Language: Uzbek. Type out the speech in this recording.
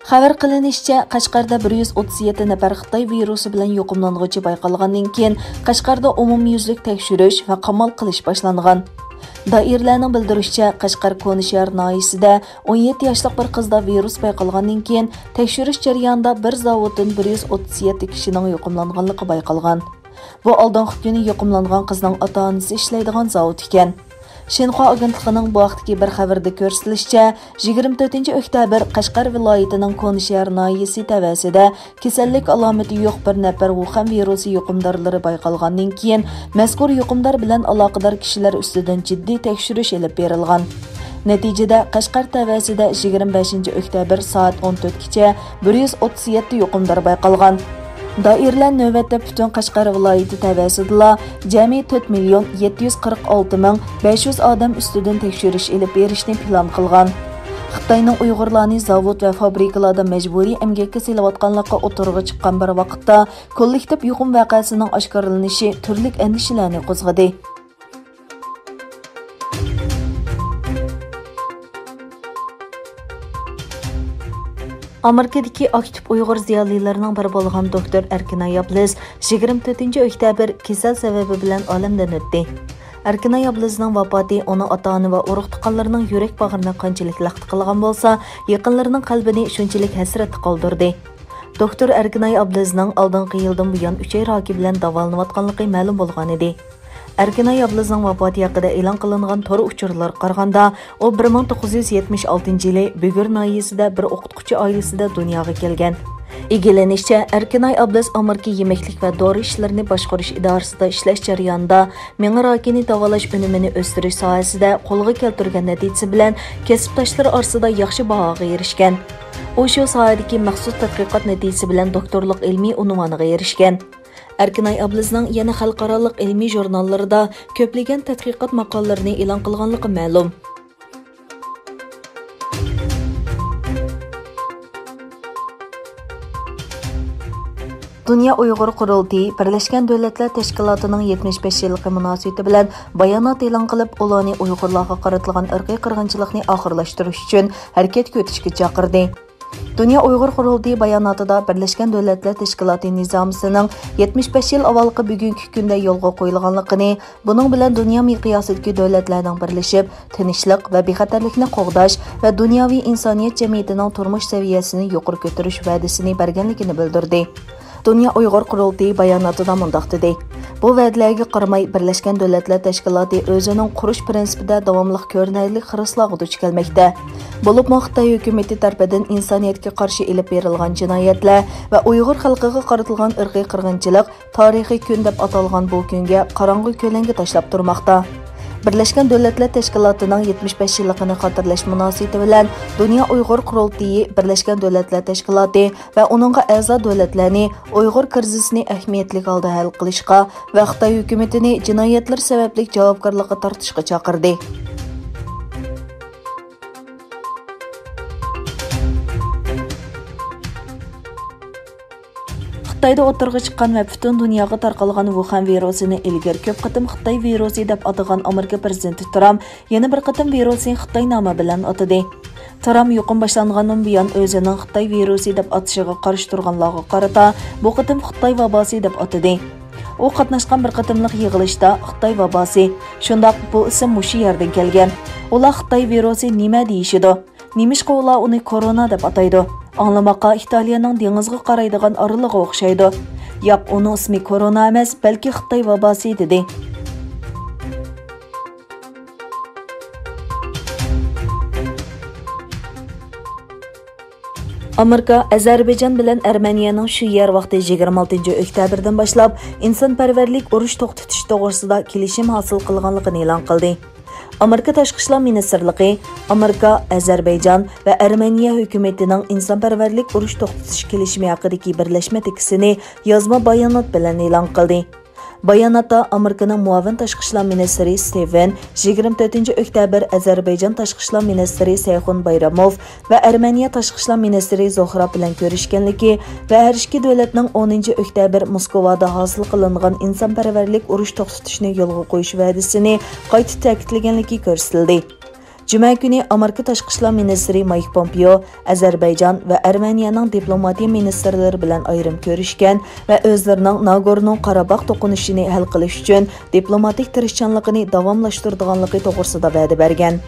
Xabar qilinishicha, Qashqarda 137 nafar Xitoy virusi bilan yuqumlanuvchi bayqalgandan keyin Qashqarda umumyuzlik tekshirish va qamal qilish boshlangan. Doirlarning bildirishicha, Qashqar Konishar noyisida 17 yoshli bir qizda virus bayqalgandan keyin tekshirish jarayonida bir zavoddan 137 kishining yuqumlanganligi bayqalgan. Bu oldingi kuni yuqumlangan qizning ota-onasi ishlaydigan zavod ekan. Shinxua agentligining bu vaqtdagi bir xabarda ko'rsatilishicha, 24 oktyabr Qashqar viloyatining Konishar noyisi tavasida kasallik alomati yo'q bir nafar Wuhan virusi yuqumdorlari bayqalgandan keyin mazkur yuqumdor bilan aloqador kishilar ustidan jiddiy tekshirish olib berilgan. Natijada Qashqar tavasida 25 oktyabr soat 14gacha 137 yuqumdor bayqalgan. Doirlar navbatda butun Qashqar viloyati tavasida jami 4,746,500 odam ustidan tekshirish olib berishni plan qilgan. Xitoyning Uyg'urlarni zavod va fabrikalarda majburiy emgakka selayotganligi o'tirg'i chiqqan bir vaqtda kollektiv yuqum vaqasining oshkorlanishi turli andishalarni qo'zg'adi. Amerikadagi aktiv Uyg'ur ziyolilarining biri bo'lgan doktor Erkinay Ablez 24 oktyabr kasal sababi bilan olamdan o'tdi. Erkinay Ablezning vafoti uning ota-ona va urug'-tuqqanlarining yurak bag'rini qanchalik laqti qilgan bo'lsa, yaqinlarining qalbini shunchalik hasrat qoldirdi. Doktor Erkinay Ablezning oldingi yildan buyon 3 oy raki bilan davolanayotganligi ma'lum bo'lgan edi. Erkinay Ablezning vafoti haqida e'lon qilingan tor uchurlar qaraganda, u 1976-yili Bugur noyisida bir o'qituvchi oilasida dunyoga kelgan. Egilenishicha, Erkinay Ablez Amerika yemeklik va dori ishlarini boshqarish idorasida ishlash jarayonida miya rakini davolash unumini o'stirish sohasida qo'lga keltirgan natijasi bilan kasbdoshlar orasida yaxshi bahoga erishgan. U shu sohadagi maxsus tadqiqot natijasi bilan doktorlik ilmiy unvoniga erishgan. Erkinay Ablezning yana xalqaro ilmiy jurnallarida ko'plagan tadqiqot maqolalarini e'lon qilganligi ma'lum. Dünya Uyg'ur Qurultiyi Birlashgan Davlatlar Tashkilotining 75 yillik munosabati bilan bayonot e'lon qilib, ularni Uyg'urlarga qaratilgan irqiy qirg'inchilikni oxirlashtirish uchun harakat ko'tarishga chaqirdi. Dünya Uyg'ur Qurultiyi bayonotida Birlashgan Davlatlar Tashkiloti nizomisining 75 yil avvalgi bugungi kunda yo'lga qo'yilganligini, buning bilan dunyo miqyosidagi davlatlarning birlashib, tinchlik va bexatarlikni qo'g'dash va dunyoviy insoniyat jamiyatining turmush saviyasini yuqori ko'tarish va'dasini berganligini bildirdi. Dünya Uyg'ur Qurultiyi bayonotida mundaq dedi: Bu va'dalarga qaramay Birlashgan Davlatlar Tashkiloti o'zining qurish prinsipida davomli ko'rinarli xiroslarga duch kelmoqda. Bo'lib Xitoy hukumatı tarafidan insoniyatga qarshi elib berilgan jinoyatlar va Uyg'ur xalqiga qaratilgan irqiy qirg'inchilik tarixiy kun deb atalgan bu kunga qorong'u ko'langa tashlab turmoqda. Birlashgan Davlatlar Tashkilotining 75 yilligini xotirlash munosabati bilan Dünya Uyg'ur Qurultiyi Birlashgan Davlatlar Tashkiloti va uningga a'zo davlatlarni Uyg'ur krizisini ahamiyatli holda hal qilishga va Xitoy hukumatini jinoyatlar sababli javobgarlikka tortishga chaqirdi. Xitoyda o'tirg'i chiqqan va butun dunyoga tarqalgan Wuhan virusini ilgari ko'p qatim Xitoy virusi deb atagan Amerika prezidenti Trump yana bir qatim virusni Xitoy nomi bilan atadi. Trump yuqum boshlangandan buyon o'zining Xitoy virusi deb atishiga qarshi turganlarga qarata bu qatim Xitoy vabosi deb atadi. U qatnashgan bir qatimliq yig'ilishda Xitoy vabosi, shundoq bu ism mushu yerdan kelgan. Ular Xitoy virusi nima deyishidi? Nimishqa ular uni korona deb ataydi? Anlamaqa Italiyaning dengizga qaraydigan oraliga o'xshaydi. Yo'q, uning ismi korona emas, balki Xitoy vabosi dedi. Amerika Ozarbayjon bilan Armeniyaning shu yer vaqti 26 oktyabrdan boshlab insonparvarlik urush to'xtatish to'g'risida kelishim hosil qilganligini e'lon qildi. Amerika Tashqi ishlar ministrligi Amerika, Ozarbayjon va Armeniya hukumatining insonparvarlik urush to'xtatish kelishimi haqidagi birlashma tekstini yozma bayonot bilan e'lon qildi. Bayonotda Amerikaning muavin tashqi ishlar ministri Steven 24 oktyabr Ozarbayjon tashqi ishlar ministri Sayxun Bayramov va Armeniya tashqi ishlar ministri Zohrab bilan ko'rishganligi va har ikki davlatning 10 oktyabr Moskvada hosil qilingan insonparvarlik urush to'xtatishni yo'lga qo'yish va'dasini qayta ta'kidlaganligi ko'rsatildi. Cuma günü Amerika Tashqi ishlar ministri Mike Pompeo Azerbaycan va Armeniyaning diplomatiya ministrlari bilan ayrim ko'rishgan va o'zlarining Nagorno-Qarabaq to'qinishini hal qilish uchun diplomatik tirishchanligini davomlashtiradiganligi to'g'risida va'da bergan.